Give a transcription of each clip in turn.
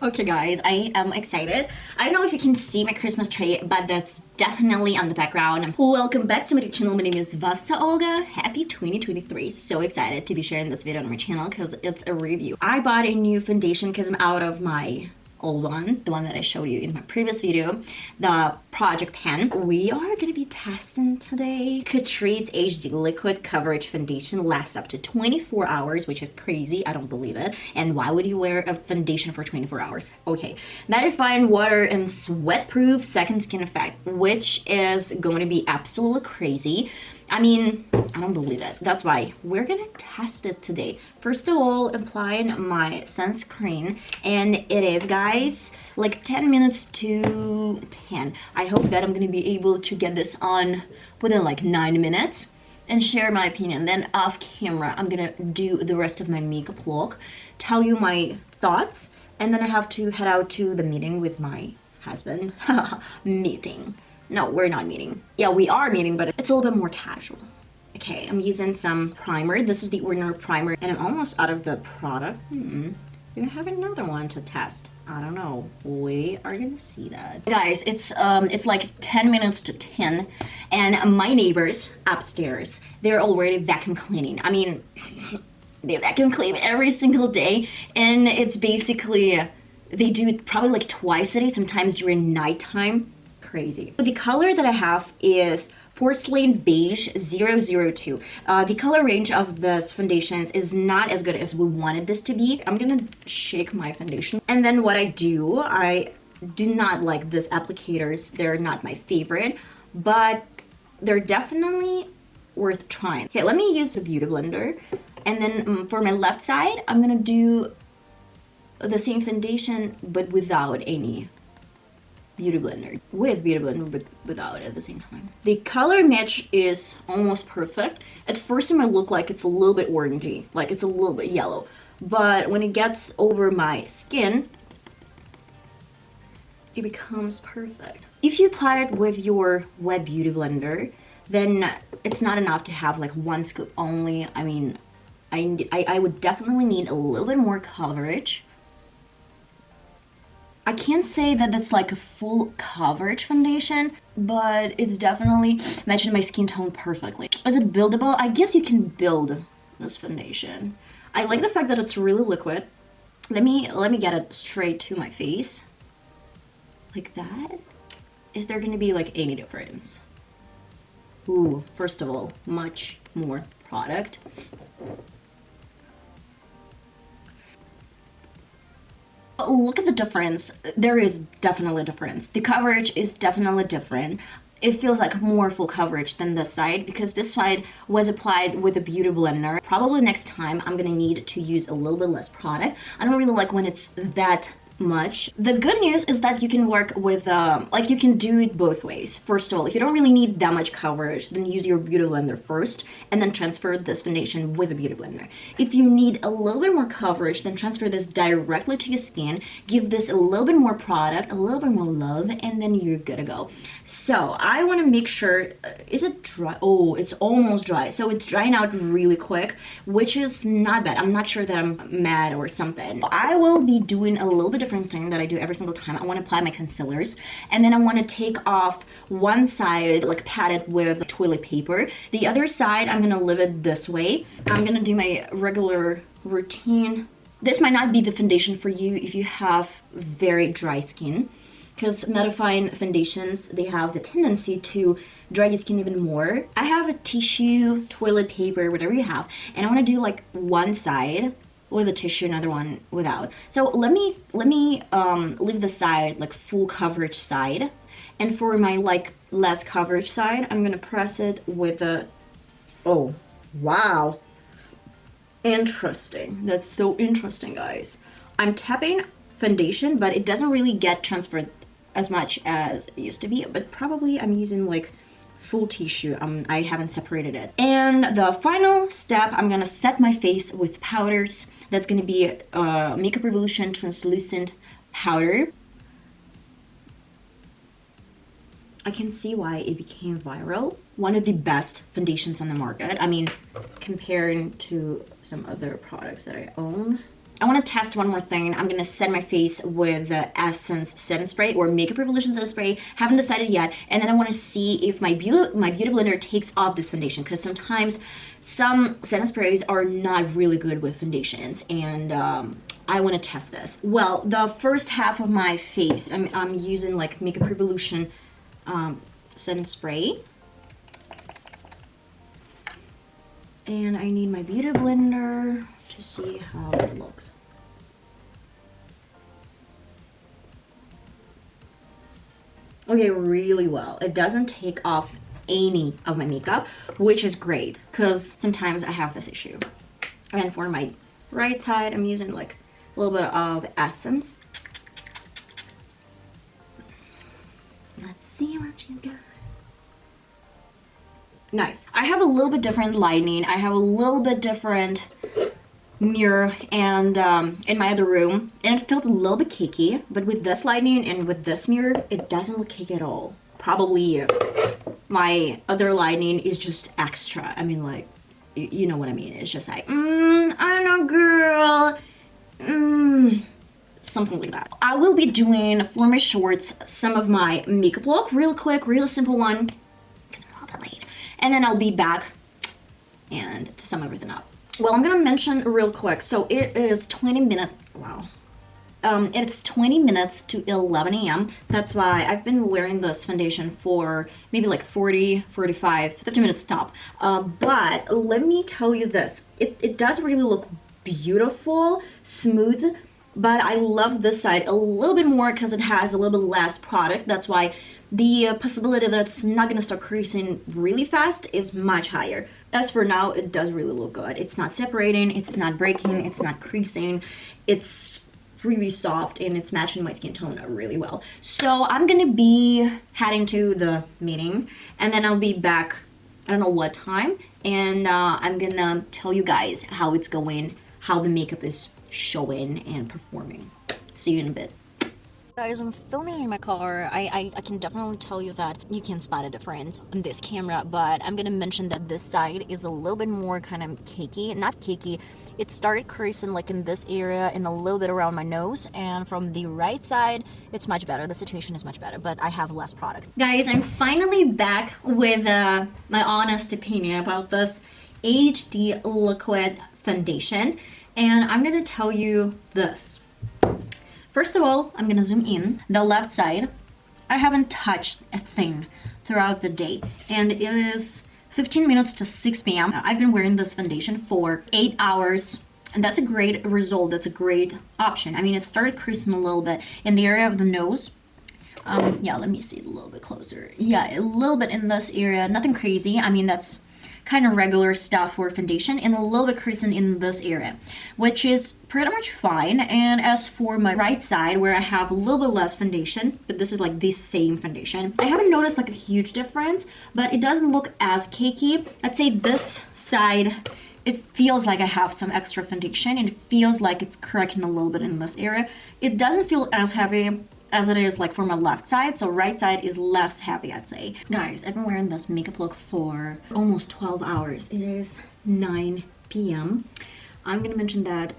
Okay guys, I am excited. I don't know if you can see my Christmas tree, but that's definitely on the background. Welcome back to my channel. My name is VassaOlga. Happy 2023. So excited to be sharing this video on my channel because it's a review. I bought a new foundation because I'm out of my old ones, the one that I showed you in my previous video, the Project Pen. We are gonna be testing today Catrice HD Liquid Coverage Foundation. Lasts up to 24 hours, which is crazy. I don't believe it. And why would you wear a foundation for 24 hours? Okay, mattifying water and sweat proof second skin effect, which is going to be absolutely crazy. I mean, I don't believe it. That's why we're gonna test it today. First of all, applying my sunscreen, and it is, guys, like 10 minutes to 10. I hope that I'm gonna be able to get this on within like 9 minutes and share my opinion. Then off camera, I'm gonna do the rest of my makeup look, tell you my thoughts, and then I have to head out to the meeting with my husband. Meeting. No, we're not meeting. Yeah, we are meeting, but it's a little bit more casual. Okay, I'm using some primer. This is the Ordinary primer, and I'm almost out of the product. Do I have another one to test? I don't know. We are gonna see that. Guys, it's like 10 minutes to 10, and my neighbors upstairs, they're already vacuum cleaning. I mean, they vacuum clean every single day, and it's basically, they do it probably like twice a day, sometimes during nighttime. Crazy. The color that I have is Porcelain Beige 002. The color range of this foundations is not as good as we wanted this to be. I'm gonna shake my foundation. And then what I do not like these applicators. They're not my favorite, but they're definitely worth trying. Okay, let me use the Beauty Blender. And then for my left side, I'm gonna do the same foundation, but without any Beauty Blender. With Beauty Blender, but without it at the same time. The color match is almost perfect. At first it might look like it's a little bit orangey, like it's a little bit yellow. But when it gets over my skin, it becomes perfect. If you apply it with your wet Beauty Blender, then it's not enough to have like one scoop only. I mean, I would definitely need a little bit more coverage. I can't say that that's like a full coverage foundation, but it's definitely matching my skin tone perfectly. Is it buildable? I guess you can build this foundation. I like the fact that it's really liquid. Let me get it straight to my face. Like that? Is there gonna be like any difference? Ooh, first of all, much more product. Look at the difference. There is definitely a difference. The coverage is definitely different. It feels like more full coverage than this side because this side was applied with a Beauty Blender. Probably next time I'm gonna need to use a little bit less product. I don't really like when it's that much. The good news is that you can work with like you can do it both ways. First of all, if you don't really need that much coverage, then use your Beauty Blender first and then transfer this foundation with a Beauty Blender. If you need a little bit more coverage, then transfer this directly to your skin, give this a little bit more product, a little bit more love, and then you're good to go. So I want to make sure, is it dry? Oh, it's almost dry. So it's drying out really quick, which is not bad. I'm not sure that I'm mad or something. I will be doing a little bit different thing that I do every single time. I want to apply my concealers, and then I want to take off one side, like pat it with toilet paper. The other side, I'm gonna leave it this way. I'm gonna do my regular routine. This might not be the foundation for you if you have very dry skin, because mattifying foundations, they have the tendency to dry your skin even more. I have a tissue, toilet paper, whatever you have, and I want to do like one side with a tissue, another one without. So let me leave the side like full coverage side, and for my like less coverage side, I'm gonna press it with a, oh wow, interesting. That's so interesting, guys. I'm tapping foundation, but it doesn't really get transferred as much as it used to be, but probably I'm using like full tissue. I haven't separated it. And the final step, I'm gonna set my face with powders. That's gonna be Makeup Revolution translucent powder. I can see why it became viral. One of the best foundations on the market. I mean, comparing to some other products that I own, I want to test one more thing. I'm gonna set my face with the Essence setting spray or Makeup Revolution setting spray. Haven't decided yet. And then I want to see if my beauty blender takes off this foundation, because sometimes some setting sprays are not really good with foundations, and I want to test this. Well, the first half of my face, I'm using like Makeup Revolution setting spray. And I need my beauty blender to see how it looks. Okay, really well. It doesn't take off any of my makeup, which is great, because sometimes I have this issue. And for my right side, I'm using like a little bit of Essence. Let's see what you got. Nice. I have a little bit different lighting. I have a little bit different mirror and in my other room, and it felt a little bit cakey, but with this lighting and with this mirror, it doesn't look cakey at all. Probably my other lighting is just extra. I mean, like, you know what I mean. It's just like, I don't know, girl. Something like that. I will be doing for my shorts some of my makeup look, real quick, real simple one, because I'm a little bit late. And then I'll be back and to sum everything up. Well, I'm gonna mention real quick. So it is 20 minutes. Wow. It's 20 minutes to 11 a.m. That's why I've been wearing this foundation for maybe like 40, 45, 50 minutes top. But let me tell you this. It does really look beautiful, smooth, but I love this side a little bit more because it has a little bit less product. That's why the possibility that it's not gonna start creasing really fast is much higher. As for now, it does really look good. It's not separating, it's not breaking, it's not creasing. It's really soft and it's matching my skin tone really well. So I'm gonna be heading to the meeting and then I'll be back, I don't know what time, and I'm gonna tell you guys how it's going, how the makeup is showing and performing. See you in a bit. Guys, I'm filming in my car. I can definitely tell you that you can spot a difference on this camera, but I'm gonna mention that this side is a little bit more kind of cakey. Not cakey, it started creasing like in this area and a little bit around my nose, and from the right side, it's much better. The situation is much better, but I have less product. Guys, I'm finally back with my honest opinion about this HD liquid foundation, and I'm gonna tell you this. First of all, I'm gonna zoom in. The left side, I haven't touched a thing throughout the day, and it is 15 minutes to 6 p.m. I've been wearing this foundation for 8 hours, and that's a great result. That's a great option. I mean, it started creasing a little bit in the area of the nose. Yeah, let me see it a little bit closer. Yeah, a little bit in this area, nothing crazy. I mean, that's kind of regular stuff for foundation, and a little bit creasing in this area, which is pretty much fine. And as for my right side, where I have a little bit less foundation, but this is like the same foundation, I haven't noticed like a huge difference, but it doesn't look as cakey. I'd say this side, it feels like I have some extra foundation, and it feels like it's cracking a little bit in this area. It doesn't feel as heavy as it is like for my left side, so right side is less heavy, I'd say. Guys, I've been wearing this makeup look for almost 12 hours. It is 9 p.m. I'm gonna mention that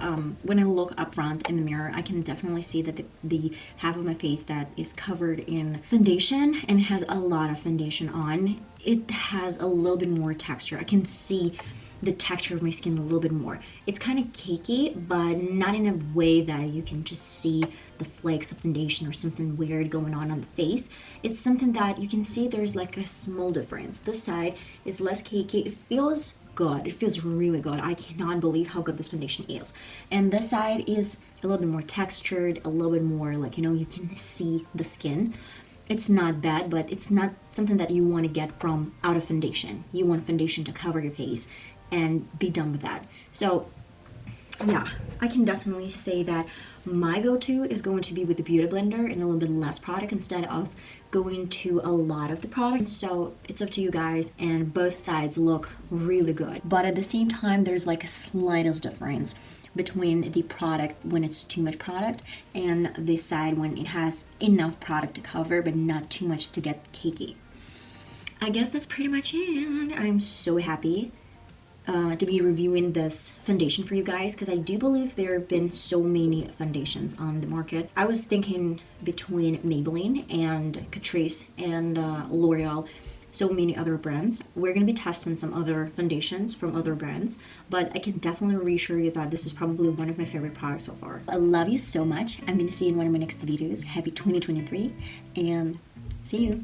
when I look up front in the mirror, I can definitely see that the half of my face that is covered in foundation and has a lot of foundation on, it has a little bit more texture. I can see the texture of my skin a little bit more. It's kind of cakey, but not in a way that you can just see the flakes of foundation or something weird going on the face. It's something that you can see there's like a small difference. This side is less cakey. It feels good. It feels really good. I cannot believe how good this foundation is. And this side is a little bit more textured, a little bit more like, you know, you can see the skin. It's not bad, but it's not something that you want to get from out of foundation. You want foundation to cover your face and be done with that. So yeah, I can definitely say that my go-to is going to be with the beauty blender and a little bit less product instead of going to a lot of the product. So it's up to you guys, and both sides look really good, but at the same time there's like a slightest difference between the product when it's too much product and the side when it has enough product to cover but not too much to get cakey. I guess that's pretty much it. I'm so happy to be reviewing this foundation for you guys, because I do believe there have been so many foundations on the market. I was thinking between Maybelline and Catrice and L'Oreal, so many other brands. We're going to be testing some other foundations from other brands, but I can definitely reassure you that this is probably one of my favorite products so far. I love you so much. I'm going to see you in one of my next videos. Happy 2023, and see you.